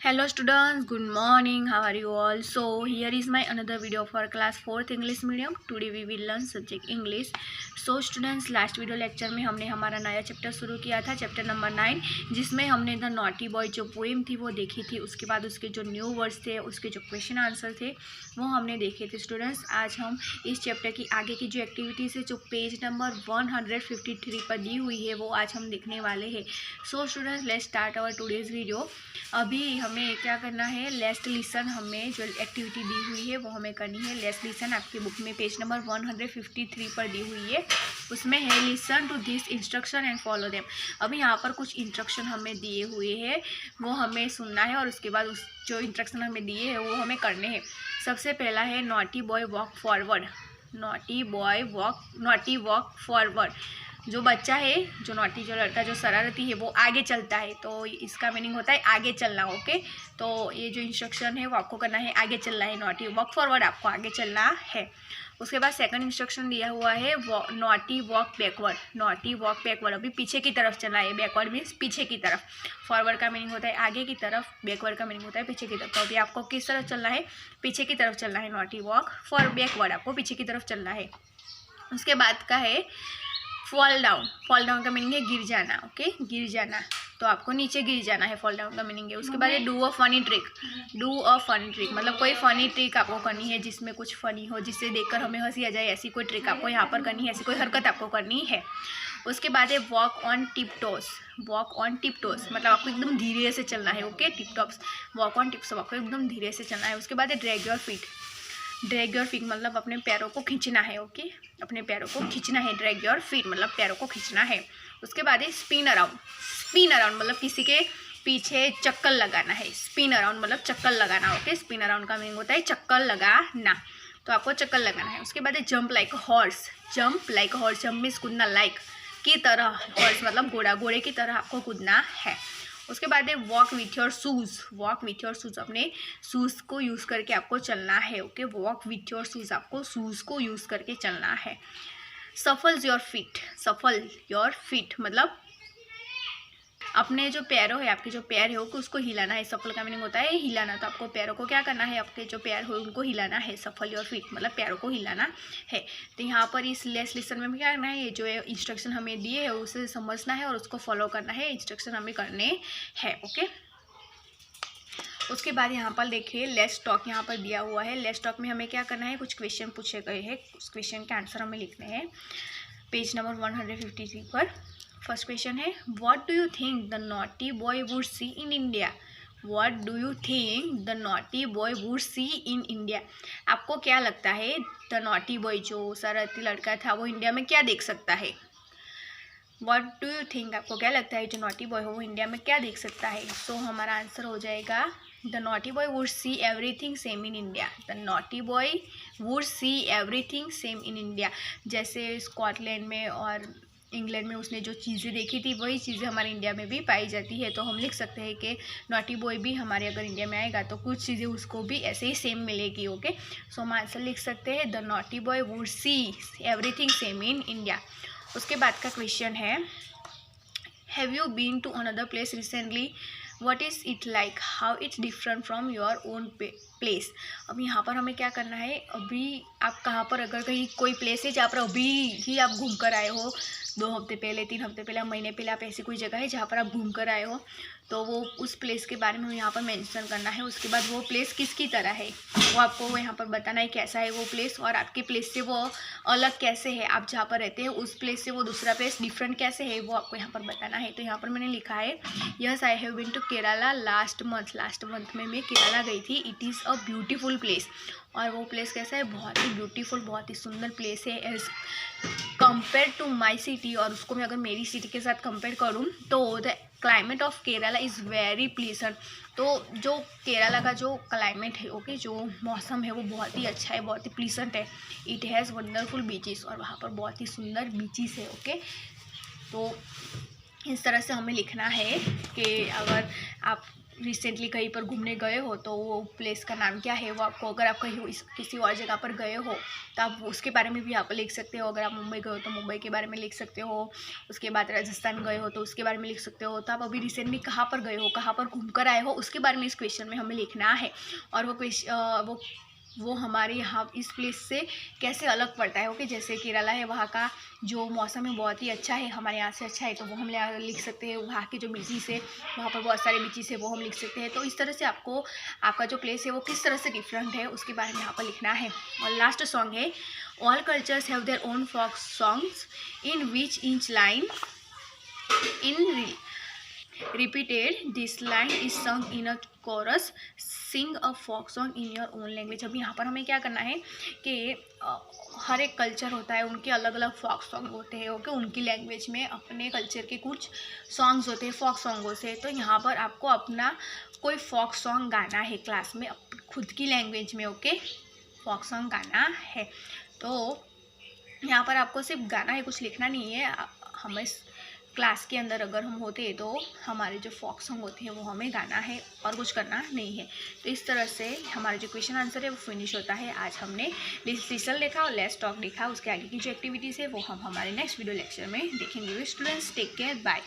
Hello students, good morning. How are you all? So here is my another video for class 4th English medium. Today we will learn subject English. So students, last video lecture में हमने हमारा नया chapter शुरू किया था, chapter number 9, जिसमें हमने the naughty boy जो पोएम थी वो देखी थी। उसके बाद उसके जो न्यू वर्ड्स थे, उसके जो क्वेश्चन आंसर थे वो हमने देखे थे। स्टूडेंट्स, आज हम इस चैप्टर की आगे की जो एक्टिविटीज़ है जो पेज नंबर 153 पर दी हुई है वो आज हम देखने वाले हैं। So students, let's start our today's video. अभी हमें क्या करना है, लेट्स लिसन हमें जो एक्टिविटी दी हुई है वो हमें करनी है। लेट्स लिसन आपकी बुक में पेज नंबर 153 पर दी हुई है, उसमें है listen to this instruction and follow them. अभी यहाँ पर कुछ इंस्ट्रक्शन हमें दिए हुए हैं, वो हमें सुनना है और उसके बाद उस जो इंस्ट्रक्शन हमें दिए हैं वो हमें करने हैं। सबसे पहला है naughty boy walk forward. Naughty walk forward. जो बच्चा है, जो नॉटी, जो लड़का, जो शरारती है वो आगे चलता है, तो इसका मीनिंग होता है आगे चलना। ओके, तो ये जो इंस्ट्रक्शन है वो आपको करना है, आगे चलना है। नॉटी वॉक फॉरवर्ड, आपको आगे चलना है। उसके बाद सेकंड इंस्ट्रक्शन दिया हुआ है naughty walk backward. Naughty walk backward, अभी पीछे की तरफ चलना है। बैकवर्ड मीन्स पीछे की तरफ। फॉरवर्ड का मीनिंग होता है आगे की तरफ, बैकवर्ड का मीनिंग होता है पीछे की तरफ। तो अभी आपको किस तरफ चलना है, पीछे की तरफ चलना है। नॉटी वॉक फॉर बैकवर्ड, आपको पीछे की तरफ चलना है। उसके बाद का है फॉल डाउन। फॉल डाउन का मीनिंग है गिर जाना। ओके, गिर जाना, तो आपको नीचे गिर जाना है, फॉल डाउन का मीनिंग है। उसके बाद है do a funny trick. Do a funny trick मतलब कोई फनी ट्रिक आपको करनी है जिसमें कुछ फनी हो, जिससे देखकर हमें हंसी आ जाए, ऐसी कोई ट्रिक आपको यहाँ पर करनी है, ऐसी कोई हरकत आपको करनी है। उसके बाद है walk on tip toes. Walk on tip toes मतलब आपको एकदम धीरे से चलना है। Okay, tip tops, walk on tips, आपको एकदम धीरे से चलना है। उसके बाद है drag your feet. Drag your feet मतलब अपने पैरों को खींचना है। ओके, अपने पैरों को खींचना है। ड्रैग योर फीट मतलब पैरों को खींचना है। उसके बाद है स्पिन अराउंड। स्पिन अराउंड मतलब किसी के पीछे चक्कर लगाना है। स्पिन अराउंड मतलब चक्कर लगाना। ओके, स्पिन अराउंड का मीनिंग होता है चक्कर लगाना, तो आपको चक्कर लगाना है। उसके बाद है jump like horse. Jump like horse, jump means कूदना, लाइक की तरह, हॉर्स मतलब घोड़ा, घोड़े की तरह आपको कूदना है। उसके बाद है walk with your shoes. Walk with your shoes, अपने शूज़ को यूज़ करके आपको चलना है। Okay, walk with your shoes, आपको शूज़ को यूज़ करके चलना है। सफल योर फीट। सफल योर फीट मतलब अपने जो पैरों है, आपके जो पैर है उसको हिलाना है। सफल का मीनिंग होता है हिलाना, तो आपको पैरों को क्या करना है, आपके जो पैर हो उनको हिलाना है। सफल योर फीट मतलब पैरों को हिलाना है। तो यहाँ पर इस लेस लेसन में क्या करना है, ये जो इंस्ट्रक्शन हमें दिए है उसे समझना है और उसको फॉलो करना है। इंस्ट्रक्शन हमें करने हैं। ओके, उसके बाद यहाँ पर देखिए लेट्स टॉक यहाँ पर दिया हुआ है। लेट्स टॉक में हमें क्या करना है, कुछ क्वेश्चन पूछे गए हैं, उस क्वेश्चन के आंसर हमें लिखने हैं पेज नंबर 153 पर। फर्स्ट क्वेश्चन है, what do you think the naughty boy would C in India. What do you think the naughty boy would C in India. आपको क्या लगता है द नॉटी बॉय, जो शरारती लड़का था, वो इंडिया में क्या देख सकता है। व्हाट डू यू थिंक, आपको क्या लगता है जो नॉटी बॉय हो वो इंडिया में क्या देख सकता है। सो हमारा आंसर हो जाएगा the naughty boy would see everything same in India. The naughty boy would see everything same in India. जैसे स्कॉटलैंड में और इंग्लैंड में उसने जो चीज़ें देखी थी वही चीज़ें हमारे इंडिया में भी पाई जाती है। तो हम लिख सकते हैं कि नॉटी बॉय भी हमारे अगर इंडिया में आएगा तो कुछ चीज़ें उसको भी ऐसे ही सेम मिलेगी। ओके, सो हम आंसर लिख सकते हैं the naughty boy would see everything same in India. उसके बाद का क्वेश्चन है, have you been to another place recently, what is it like, how it's different from your own place. अब यहाँ पर हमें क्या करना है, अभी आप कहाँ पर, अगर कहीं कोई प्लेस है जहाँ पर अभी ही आप घूम कर आए हो, 2 हफ्ते पहले, 3 हफ्ते पहले, महीने पहले, आप ऐसी कोई जगह है जहाँ पर आप घूम कर आए हो, तो वो उस प्लेस के बारे में यहाँ पर मेंशन करना है। उसके बाद वो प्लेस किसकी तरह है वो आपको यहाँ पर बताना है, कैसा है वो प्लेस और आपके प्लेस से वो अलग कैसे है। आप जहाँ पर रहते हैं उस प्लेस से वो दूसरा प्लेस डिफरेंट कैसे है वो आपको यहाँ पर बताना है। तो यहाँ पर मैंने लिखा है, yes I have been to Kerala last month. Last month में मैं केरला गई थी। It is a beautiful place, और वो प्लेस कैसा है, बहुत ही ब्यूटीफुल, बहुत ही सुंदर प्लेस है as compare to my city. और उसको मैं अगर मेरी सिटी के साथ कंपेयर करूँ तो the climate of Kerala is very pleasant. तो जो केरला का जो क्लाइमेट है, ओके, जो मौसम है वो बहुत ही अच्छा है, बहुत ही प्लीजेंट है। इट हैज़ वंडरफुल बीचेस, और वहाँ पर बहुत ही सुंदर बीचेस है। ओके, तो इस तरह से हमें लिखना है कि अगर आप रिसेंटली कहीं पर घूमने गए हो तो वो प्लेस का नाम क्या है वो आपको, अगर आप कहीं किसी और जगह पर गए हो तो आप उसके बारे में भी आप लिख सकते हो। अगर आप मुंबई गए हो तो मुंबई के बारे में लिख सकते हो, उसके बाद राजस्थान गए हो तो उसके बारे में लिख सकते हो। तो आप अभी रिसेंटली कहाँ पर गए हो, कहाँ पर घूम कर आए हो, उसके बारे में इस क्वेश्चन में हमें लिखना है। और वो हमारे यहाँ इस प्लेस से कैसे अलग पड़ता है। ओके, जैसे केरला है, वहाँ का जो मौसम है बहुत ही अच्छा है, हमारे यहाँ से अच्छा है, तो वो हम लिख सकते हैं। वहाँ के जो बीचेस है, वहाँ पर बहुत सारे बीचेस है, वो हम लिख सकते हैं। तो इस तरह से आपको आपका जो प्लेस है वो किस तरह से डिफरेंट है उसके बारे में यहाँ पर लिखना है। और लास्ट सॉन्ग है, all cultures have their own folk songs in which each line in repeated this line is sung in a chorus, sing a folk song in your own language। अब यहाँ पर हमें क्या करना है कि हर एक कल्चर होता है, उनके अलग अलग फोक सॉन्ग होते हैं। ओके, उनकी लैंग्वेज में अपने कल्चर के कुछ सॉन्ग्स होते हैं फोक सॉन्गों से। तो यहाँ पर आपको अपना कोई फोक सॉन्ग गाना है क्लास में खुद की लैंग्वेज में। ओके, फोक सॉन्ग गाना है। तो यहाँ पर आपको सिर्फ गाना है, कुछ लिखना नहीं है। हमें क्लास के अंदर अगर हम होते हैं तो हमारे जो फोक सॉन्ग होते हैं वो हमें गाना है और कुछ करना नहीं है। तो इस तरह से हमारा जो क्वेश्चन आंसर है वो फिनिश होता है। आज हमने लिसन देखा और लेट्स टॉक देखा। उसके आगे की जो एक्टिविटीज़ है वो हम हमारे नेक्स्ट वीडियो लेक्चर में देखेंगे। Students take care, bye.